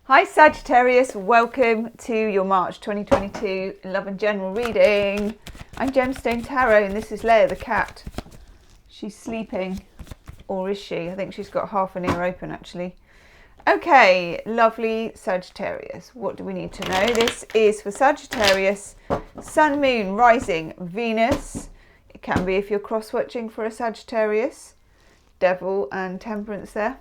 Hi Sagittarius, welcome to your March 2022 Love and General reading. I'm Gemstone Tarot and this is Leia the cat. She's sleeping, or is she? I think she's got half an ear open actually. Okay, lovely Sagittarius, what do we need to know? This is for Sagittarius, Sun, Moon, Rising, Venus. It can be if you're cross-watching for a Sagittarius. Devil and Temperance there.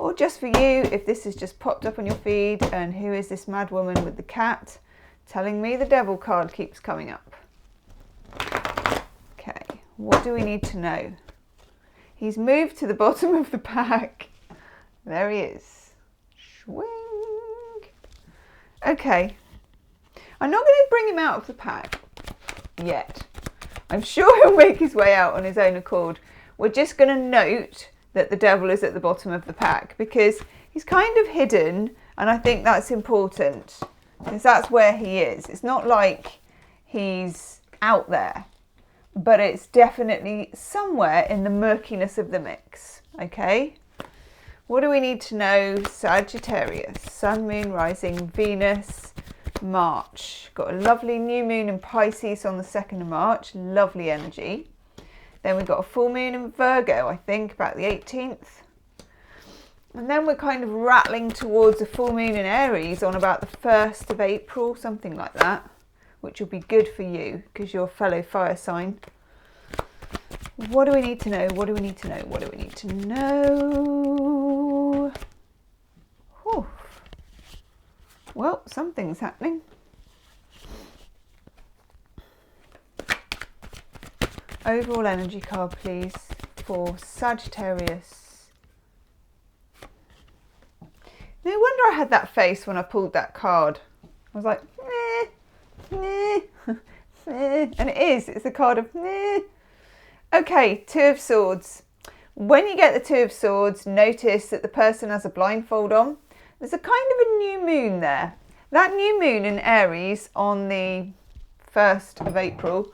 Or just for you, if this has just popped up on your feed, and who is this mad woman with the cat telling me the devil card keeps coming up? Okay, what do we need to know? He's moved to the bottom of the pack. There he is. Swing. Okay, I'm not going to bring him out of the pack yet. I'm sure he'll make his way out on his own accord. We're just going to note that the devil is at the bottom of the pack because he's kind of hidden, and I think that's important because that's where he is. It's not like he's out there, but it's definitely somewhere in the murkiness of the mix. Okay, what do we need to know? Sagittarius, Sun, Moon, Rising, Venus, March. Got a lovely new moon in Pisces on the 2nd of March. Lovely energy. Then we've got a full moon in Virgo, I think, about the 18th. And then we're kind of rattling towards a full moon in Aries on about the 1st of April, something like that, which will be good for you because you're a fellow fire sign. What do we need to know? What do we need to know? What do we need to know? Whew. Well, something's happening. Overall energy card, please, for Sagittarius. No wonder I had that face when I pulled that card. I was like, meh, and it is. It's a card of meh. Okay, Two of Swords. When you get the Two of Swords, notice that the person has a blindfold on. There's a kind of a new moon there. That new moon in Aries on the 1st of April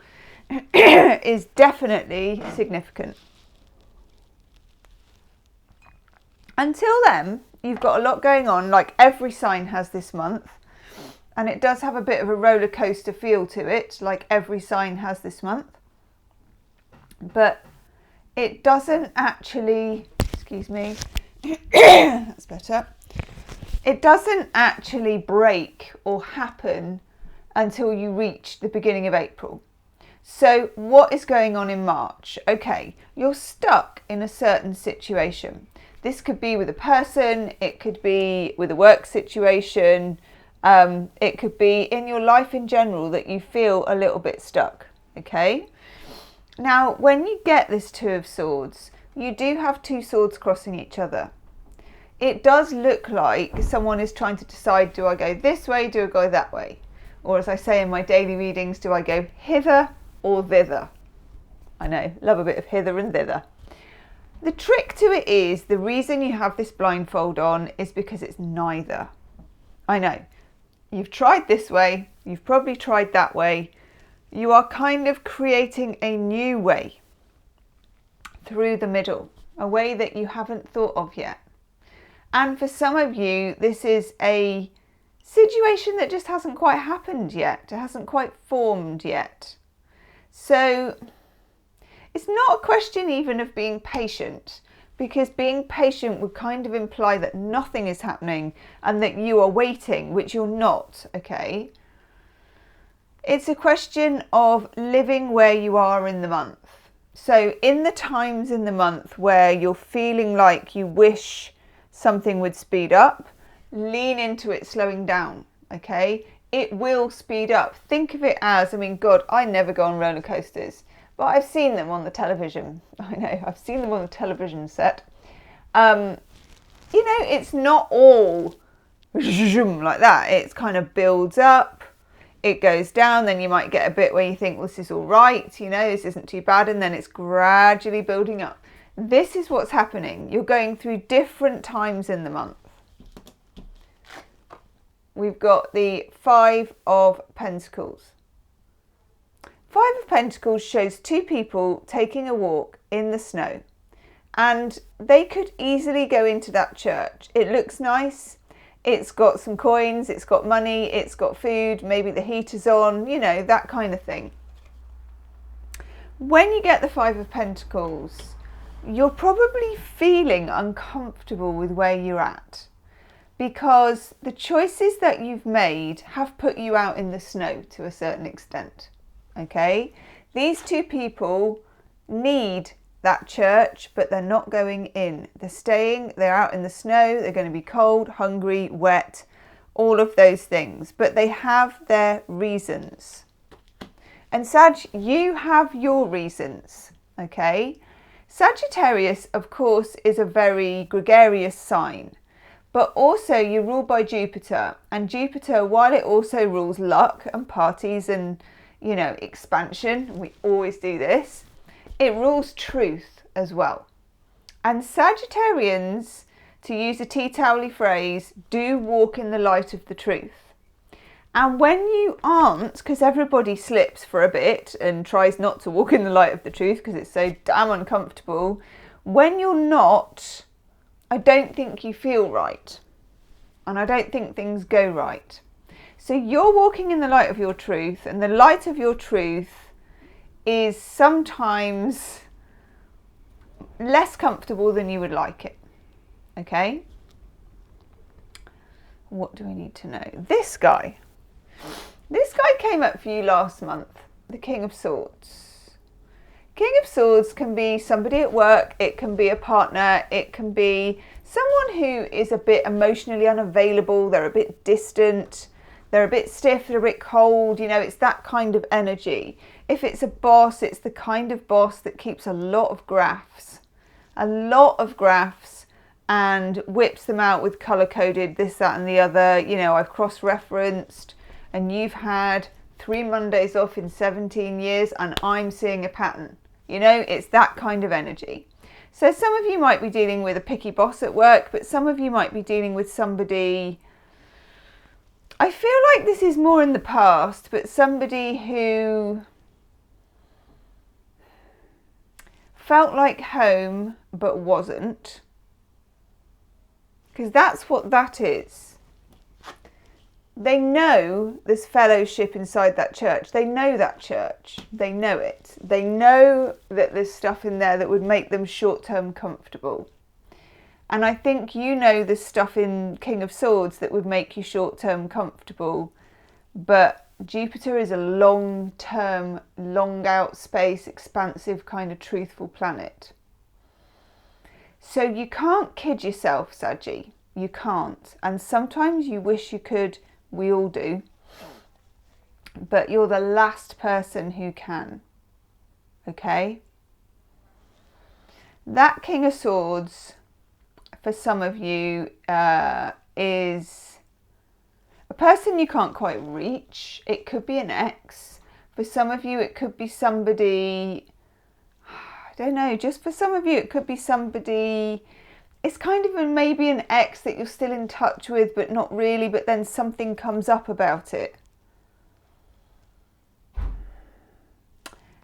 is definitely significant. Until then, you've got a lot going on, like every sign has this month, and it does have a bit of a roller coaster feel to it, like every sign has this month, but it doesn't actually, excuse me, that's better, it doesn't actually break or happen until you reach the beginning of April. So what is going on in March? Okay, you're stuck in a certain situation. This could be with a person, it could be with a work situation, it could be in your life in general that you feel a little bit stuck, okay? Now, when you get this Two of Swords, you do have two swords crossing each other. It does look like someone is trying to decide, do I go this way, do I go that way? Or as I say in my daily readings, do I go hither or thither? I know, love a bit of hither and thither. The trick to it is, the reason you have this blindfold on is because it's neither. I know, you've tried this way, you've probably tried that way. You are kind of creating a new way through the middle, a way that you haven't thought of yet. And for some of you, this is a situation that just hasn't quite happened yet. It hasn't quite formed yet. So it's not a question even of being patient, because being patient would kind of imply that nothing is happening and that you are waiting, which you're not, okay? It's a question of living where you are in the month. So in the times in the month where you're feeling like you wish something would speed up, lean into it slowing down, okay? It will speed up. Think of it as, I mean, God, I never go on roller coasters, but I've seen them on the television. I know, I've seen them on the television set. You know, it's not all like that. It's kind of builds up, it goes down, then you might get a bit where you think, well, this is all right, you know, this isn't too bad, and then it's gradually building up. This is what's happening. You're going through different times in the month. We've got the Five of Pentacles. Five of Pentacles shows two people taking a walk in the snow. And they could easily go into that church. It looks nice. It's got some coins, it's got money, it's got food, maybe the heater's on, you know, that kind of thing. When you get the Five of Pentacles, you're probably feeling uncomfortable with where you're at, because the choices that you've made have put you out in the snow to a certain extent. Okay? These two people need that church, but they're not going in. They're staying, they're out in the snow, they're going to be cold, hungry, wet, all of those things. But they have their reasons. And Sag, you have your reasons, okay? Sagittarius, of course, is a very gregarious sign. But also you're ruled by Jupiter. And Jupiter, while it also rules luck and parties and, you know, expansion, we always do this, it rules truth as well. And Sagittarians, to use a tea towelly phrase, do walk in the light of the truth. And when you aren't, because everybody slips for a bit and tries not to walk in the light of the truth because it's so damn uncomfortable, when you're not, I don't think you feel right. And I don't think things go right. So you're walking in the light of your truth, and the light of your truth is sometimes less comfortable than you would like it. Okay? What do we need to know? This guy came up for you last month, the King of Swords. King of Swords can be somebody at work, it can be a partner, it can be someone who is a bit emotionally unavailable, they're a bit distant, they're a bit stiff, they're a bit cold, you know, it's that kind of energy. If it's a boss, it's the kind of boss that keeps a lot of graphs and whips them out with colour-coded this, that and the other. You know, I've cross-referenced, and you've had 3 Mondays off in 17 years and I'm seeing a pattern. You know, it's that kind of energy. So some of you might be dealing with a picky boss at work, but some of you might be dealing with somebody, I feel like this is more in the past, but somebody who felt like home but wasn't, because that's what that is. They know there's fellowship inside that church. They know that church. They know it. They know that there's stuff in there that would make them short-term comfortable. And I think you know there's stuff in King of Swords that would make you short-term comfortable, but Jupiter is a long-term, long-out space, expansive kind of truthful planet. So you can't kid yourself, Saggy. You can't. And sometimes you wish you could. We all do. But you're the last person who can. Okay? That King of Swords, for some of you, is a person you can't quite reach. It could be an ex. For some of you, it could be somebody, I don't know, just for some of you, it could be somebody, it's kind of maybe an ex that you're still in touch with, but not really, but then something comes up about it.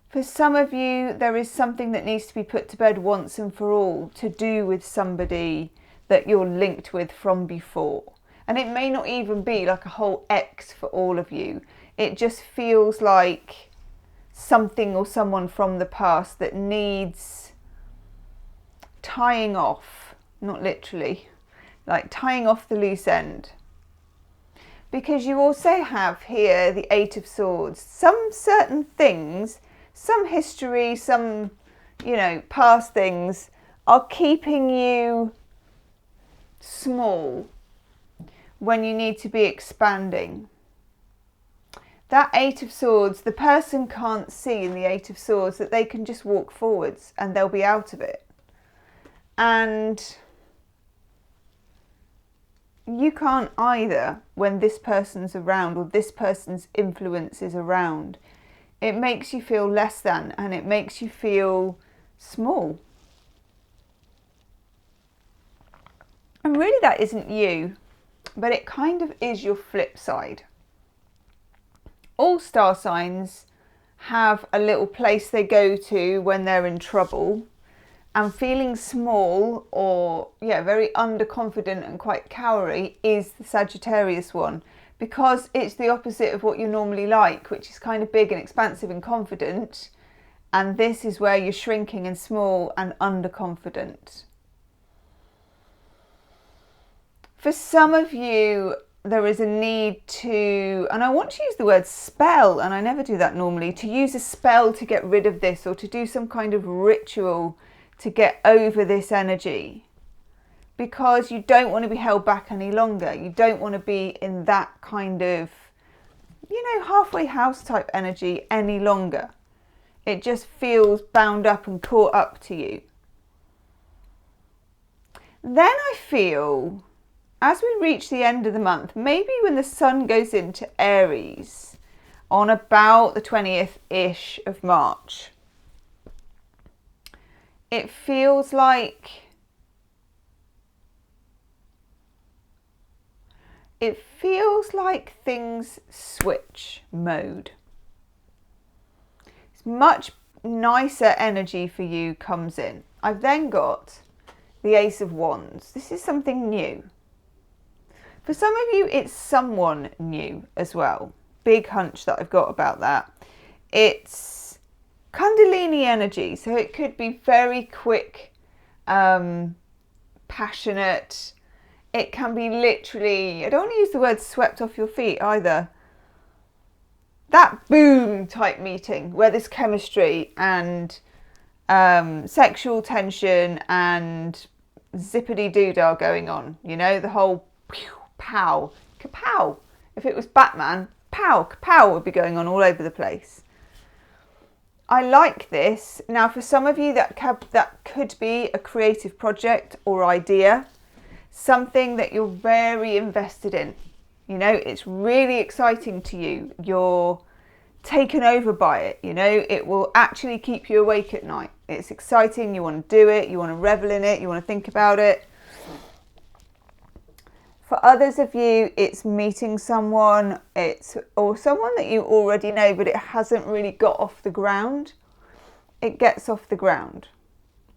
For some of you, there is something that needs to be put to bed once and for all to do with somebody that you're linked with from before. And it may not even be like a whole ex for all of you. It just feels like something or someone from the past that needs tying off, not literally, like tying off the loose end. Because you also have here the Eight of Swords. Some certain things, some history, some, you know, past things are keeping you small when you need to be expanding. That Eight of Swords, the person can't see in the Eight of Swords that they can just walk forwards and they'll be out of it. And you can't either when this person's around or this person's influence is around. It makes you feel less than, and it makes you feel small. And really that isn't you, but it kind of is your flip side. All star signs have a little place they go to when they're in trouble, And feeling small or, yeah, very underconfident and quite cowery is the Sagittarius one, because it's the opposite of what you normally like, which is kind of big and expansive and confident. And this is where you're shrinking and small and underconfident. For some of you, there is a need to, and I want to use the word spell, and I never do that normally, to use a spell to get rid of this, or to do some kind of ritual to get over this energy, because you don't want to be held back any longer. You don't want to be in that kind of, halfway house type energy any longer. It just feels bound up and caught up to you. Then I feel, as we reach the end of the month, maybe when the sun goes into Aries on about the 20th-ish of March, it feels like things switch mode. It's much nicer energy for you comes in. I've then got the Ace of Wands. This is something new. For some of you, it's someone new as well. Big hunch that I've got about that. It's Kundalini energy, so it could be very quick, passionate. It can be literally, I don't want to use the word swept off your feet either. That boom type meeting where there's chemistry and sexual tension and zippity doodah going on. The whole pew, pow, kapow. If it was Batman, pow, kapow would be going on all over the place. I like this. Now, for some of you, that could be a creative project or idea, something that you're very invested in. It's really exciting to you. You're taken over by it. It will actually keep you awake at night. It's exciting. You want to do it. You want to revel in it. You want to think about it. For others of you, it's meeting someone, or someone that you already know, but it hasn't really got off the ground. It gets off the ground,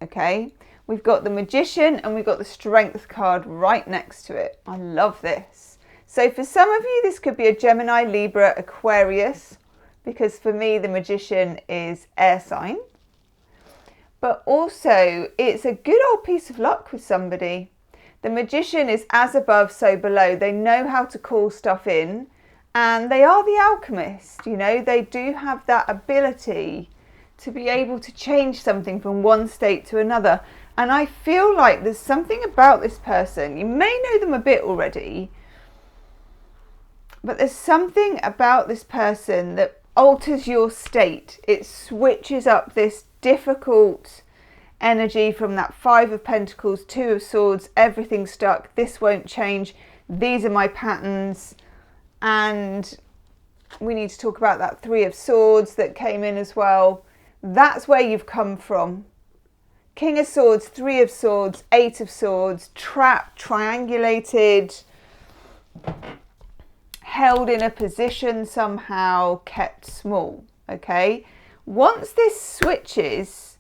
okay? We've got the Magician and we've got the Strength card right next to it. I love this. So for some of you, this could be a Gemini, Libra, Aquarius, because for me, the Magician is air sign. But also, it's a good old piece of luck with somebody. The Magician is as above, so below. They know how to call stuff in, and they are the alchemist. They do have that ability to be able to change something from one state to another. And I feel like there's something about this person. You may know them a bit already, but there's something about this person that alters your state. It switches up this difficult energy from that Five of Pentacles, Two of Swords, everything stuck, this won't change, these are my patterns. And we need to talk about that Three of Swords that came in as well. That's where you've come from. King of Swords, Three of Swords, Eight of Swords, trapped, triangulated, held in a position somehow, kept small, okay? Once this switches,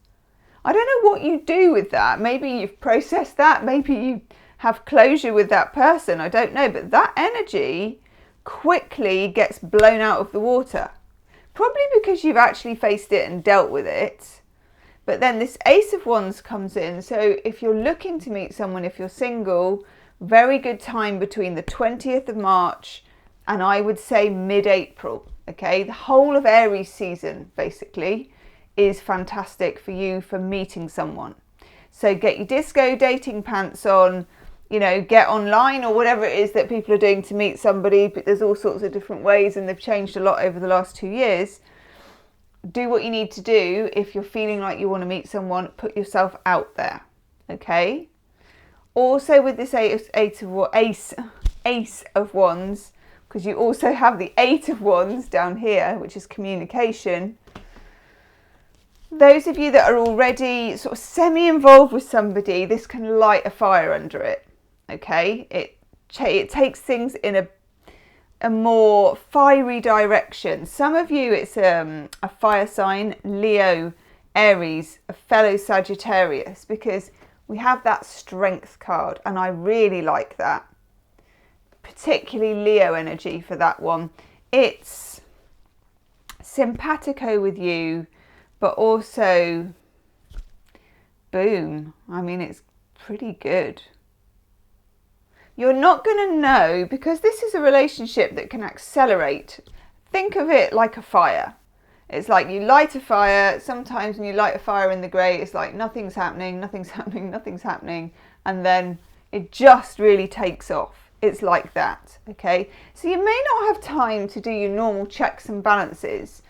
I don't know what you do with that. Maybe you've processed that. Maybe you have closure with that person. I don't know. But that energy quickly gets blown out of the water. Probably because you've actually faced it and dealt with it. But then this Ace of Wands comes in. So if you're looking to meet someone, if you're single, very good time between the 20th of March and I would say mid-April. Okay, the whole of Aries season basically is fantastic for you for meeting someone. So get your disco dating pants on, get online or whatever it is that people are doing to meet somebody, but there's all sorts of different ways and they've changed a lot over the last 2 years. Do what you need to do. If you're feeling like you want to meet someone, put yourself out there, okay? Also with this Ace of Wands, because you also have the Eight of Wands down here, which is communication. Those of you that are already sort of semi-involved with somebody, this can light a fire under it, okay? It takes things in a more fiery direction. Some of you, it's a fire sign. Leo Aries, a fellow Sagittarius, because we have that strength card and I really like that. Particularly Leo energy for that one. It's simpatico with you, but also boom. I mean, it's pretty good. You're not going to know, because this is a relationship that can accelerate. Think of it like a fire. It's like you light a fire. Sometimes when you light a fire in the grey, it's like nothing's happening, nothing's happening, nothing's happening. And then it just really takes off. It's like that, okay? So you may not have time to do your normal checks and balances.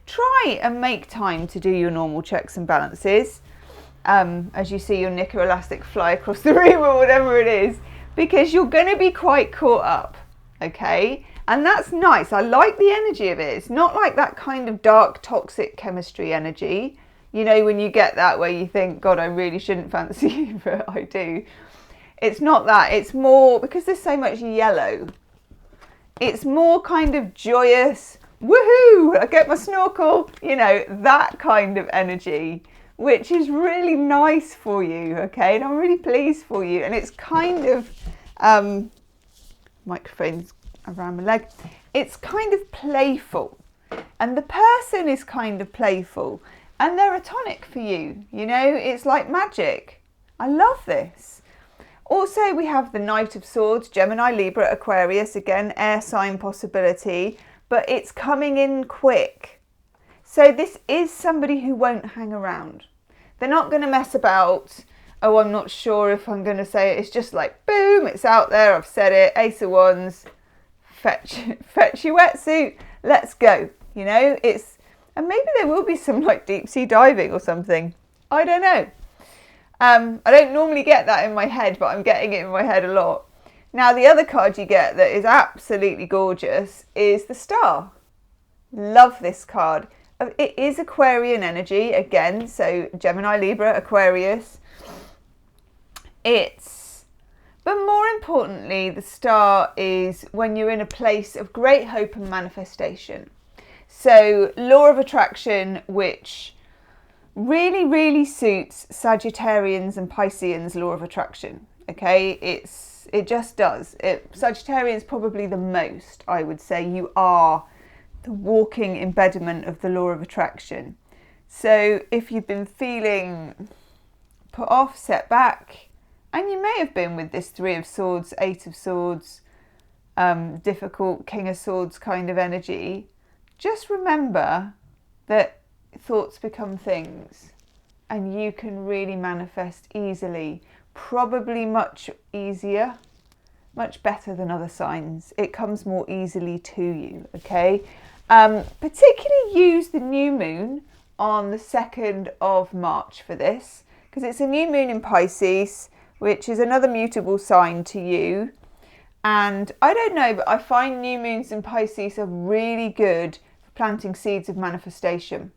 Try and make time to do your normal checks and balances. As you see your knicker elastic fly across the room or whatever it is, because you're going to be quite caught up, okay? And that's nice. I like the energy of it. It's not like that kind of dark, toxic chemistry energy. You know, when you get that where you think, God, I really shouldn't fancy you, but I do. It's not that. It's more, because there's so much yellow, it's more kind of joyous, woohoo, I get my snorkel, you know, that kind of energy, which is really nice for you, okay? And I'm really pleased for you. And it's kind of, microphone's around my leg, it's kind of playful. And the person is kind of playful. And they're a tonic for you, you know? It's like magic. I love this. Also, we have the Knight of Swords, Gemini, Libra, Aquarius, again, air sign possibility, but it's coming in quick. So this is somebody who won't hang around. They're not going to mess about. Oh, I'm not sure if I'm going to say it. It's just like, boom, it's out there. I've said it. Ace of Wands, fetch your wetsuit. Let's go. You know, and maybe there will be some like deep sea diving or something. I don't know. I don't normally get that in my head, but I'm getting it in my head a lot. Now, the other card you get that is absolutely gorgeous is the Star. Love this card. It is Aquarian energy, again, so Gemini, Libra, Aquarius. But more importantly, the Star is when you're in a place of great hope and manifestation. So, law of attraction, which really, really suits Sagittarians and Pisceans' law of attraction, okay? It just does. Sagittarians probably the most, I would say. You are the walking embodiment of the law of attraction. So if you've been feeling put off, set back, and you may have been with this Three of Swords, Eight of Swords, difficult King of Swords kind of energy, just remember that thoughts become things and you can really manifest easily, probably much easier, much better than other signs. It comes more easily to you, okay? Particularly use the new moon on the 2nd of March for this, because it's a new moon in Pisces, which is another mutable sign to you. And I don't know, but I find new moons in Pisces are really good for planting seeds of manifestation.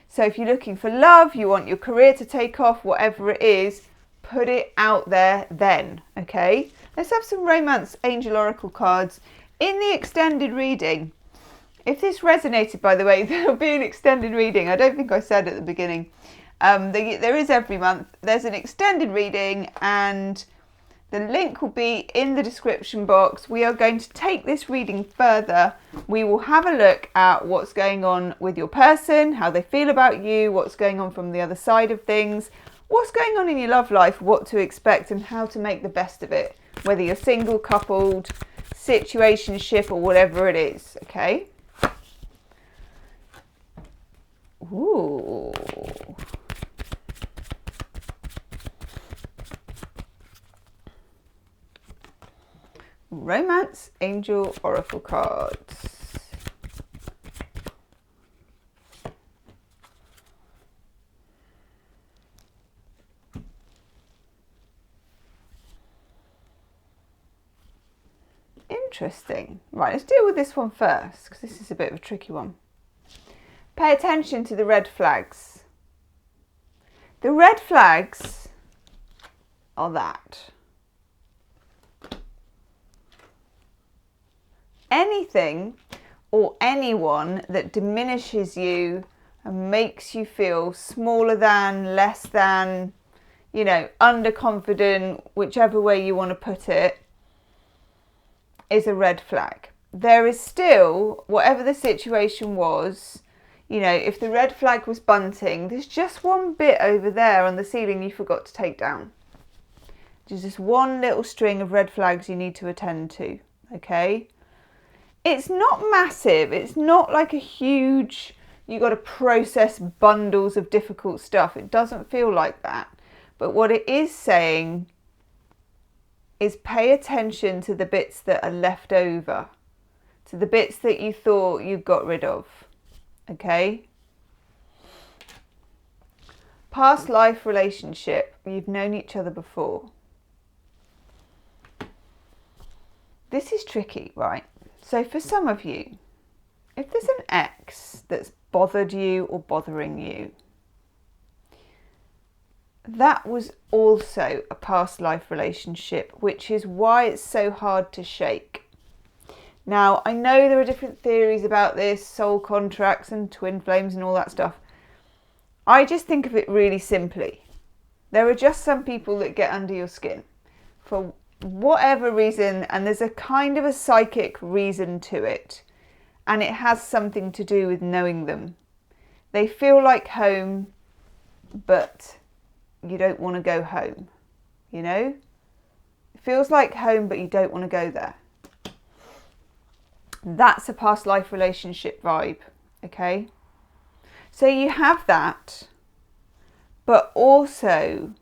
So if you're looking for love, you want your career to take off, whatever it is, put it out there then, okay? Let's have some romance angel oracle cards in the extended reading. If this resonated, by the way, there'll be an extended reading. I don't think I said at the beginning. There is every month. There's an extended reading and the link will be in the description box. We are going to take this reading further. We will have a look at what's going on with your person, how they feel about you, what's going on from the other side of things, what's going on in your love life, what to expect and how to make the best of it, whether you're single, coupled, situationship or whatever it is, okay? Ooh. Romance Angel Oracle cards. Interesting. Right, let's deal with this one first, because this is a bit of a tricky one. Pay attention to the red flags. The red flags are that anything or anyone that diminishes you and makes you feel smaller than, less than, you know, underconfident, whichever way you want to put it, is a red flag. There is still, whatever the situation was, you know, if the red flag was bunting, there's just one bit over there on the ceiling you forgot to take down. There's just one little string of red flags you need to attend to, okay? It's not massive. It's not like a huge, you got to process bundles of difficult stuff. It doesn't feel like that. But what it is saying is pay attention to the bits that are left over, to the bits that you thought you got rid of, okay? Past life relationship, you've known each other before. This is tricky, right? So for some of you, if there's an ex that's bothered you or bothering you, that was also a past life relationship, which is why it's so hard to shake. Now, I know there are different theories about this, soul contracts and twin flames and all that stuff. I just think of it really simply. There are just some people that get under your skin for whatever reason, and there's a kind of a psychic reason to it, and it has something to do with knowing them. They feel like home, but you don't want to go home, you know? It feels like home, but you don't want to go there. That's a past life relationship vibe, okay? So you have that, but also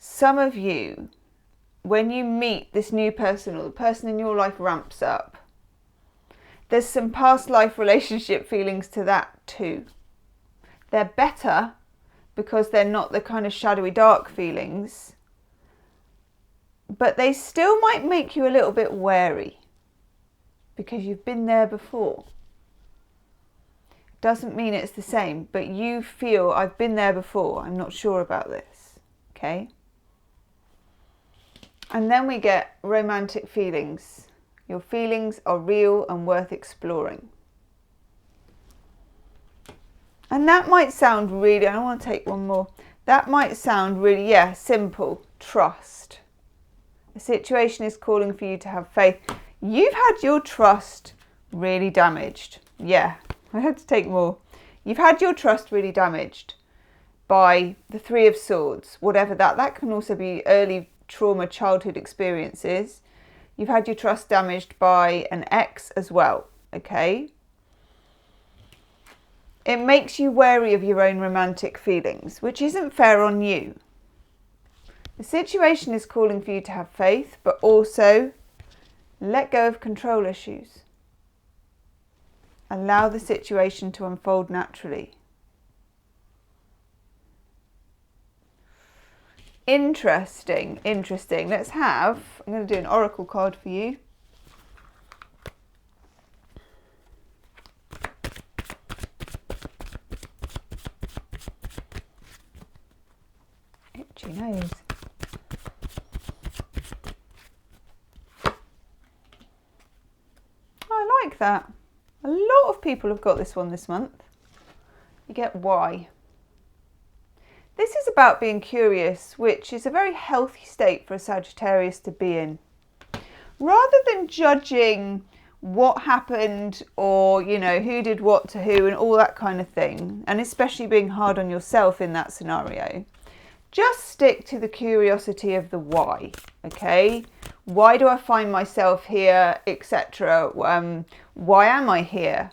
some of you, when you meet this new person or the person in your life ramps up, there's some past life relationship feelings to that too. They're better because they're not the kind of shadowy dark feelings, but they still might make you a little bit wary because you've been there before. Doesn't mean it's the same, but you feel, I've been there before, I'm not sure about this, okay? And then we get romantic feelings. Your feelings are real and worth exploring. And that might sound really, I don't want to take one more. That might sound really, yeah, simple. Trust. The situation is calling for you to have faith. You've had your trust really damaged. Yeah, I had to take more. You've had your trust really damaged by the Three of Swords, whatever that can also be early trauma, childhood experiences. You've had your trust damaged by an ex as well, okay? It makes you wary of your own romantic feelings, which isn't fair on you. The situation is calling for you to have faith, but also let go of control issues. Allow the situation to unfold naturally. Interesting. Let's have, I'm going to do an oracle card for you. Itchy nose. I like that. A lot of people have got this one this month. You get why. This is about being curious, which is a very healthy state for a Sagittarius to be in. Rather than judging what happened or, you know, who did what to who and all that kind of thing, and especially being hard on yourself in that scenario, just stick to the curiosity of the why, okay? Why do I find myself here, etc.? Why am I here?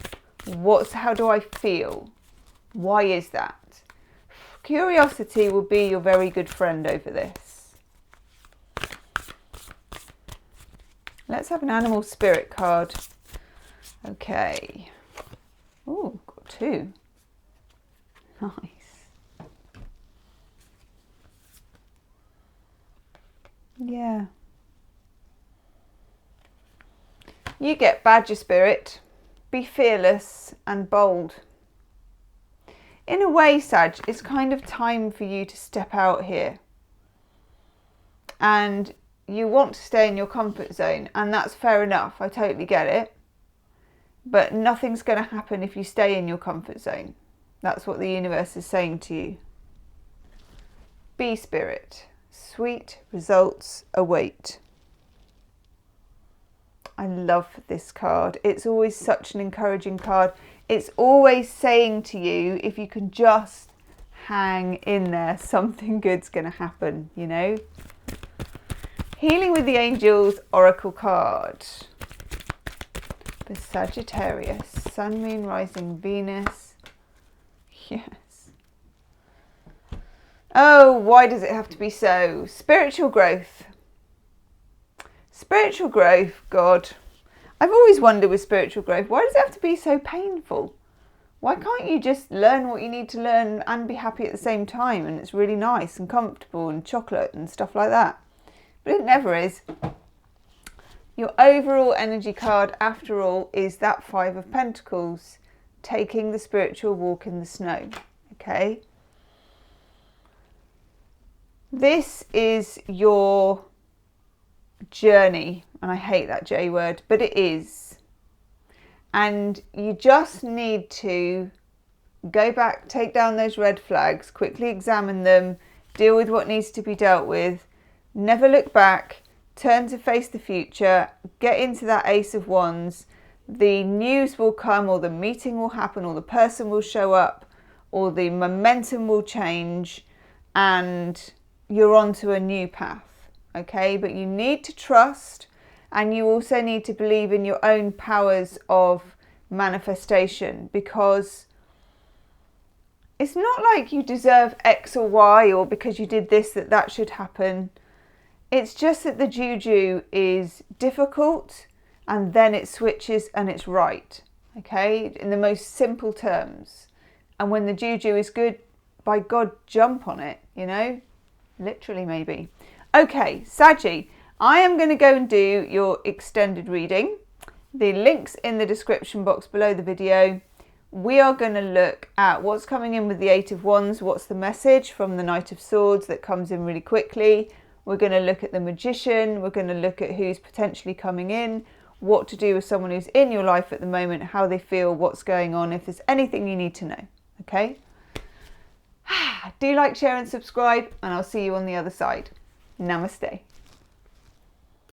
How do I feel? Why is that? Curiosity will be your very good friend over this. Let's have an animal spirit card. Okay. Oh, got two. Nice. Yeah. You get Badger Spirit. Be fearless and bold. In a way, Sag, it's kind of time for you to step out here. And you want to stay in your comfort zone, and that's fair enough. I totally get it. but nothing's going to happen if you stay in your comfort zone. That's what the universe is saying to you. Be spirit. Sweet results await. I love this card. It's always such an encouraging card. It's always saying to you, if you can just hang in there, something good's going to happen, you know. Healing with the Angels Oracle card. The Sagittarius, Sun, Moon, Rising, Venus. Yes. Oh, why does it have to be so? Spiritual growth. Spiritual growth, God. I've always wondered with spiritual growth, why does it have to be so painful? Why can't you just learn what you need to learn and be happy at the same time? And it's really nice and comfortable and chocolate and stuff like that. But it never is. Your overall energy card, after all, is that Five of Pentacles, taking the spiritual walk in the snow. Okay? This is your journey, and I hate that J word, but it is. And you just need to go back, take down those red flags, quickly examine them, deal with what needs to be dealt with, never look back, turn to face the future, get into that Ace of Wands. The news will come, or the meeting will happen, or the person will show up, or the momentum will change, and you're onto a new path. Okay, but you need to trust, and you also need to believe in your own powers of manifestation, because it's not like you deserve X or Y, or because you did this that should happen. It's just that the juju is difficult, and then it switches and it's right. Okay, in the most simple terms. And when the juju is good, by God, jump on it, you know, literally maybe. Okay, Saggy, I am going to go and do your extended reading. The link's in the description box below the video. We are going to look at what's coming in with the Eight of Wands. What's the message from the Knight of Swords that comes in really quickly? We're going to look at the Magician. We're going to look at who's potentially coming in, what to do with someone who's in your life at the moment, how they feel, what's going on, if there's anything you need to know. Okay? Do like, share and subscribe, and I'll see you on the other side. Namaste.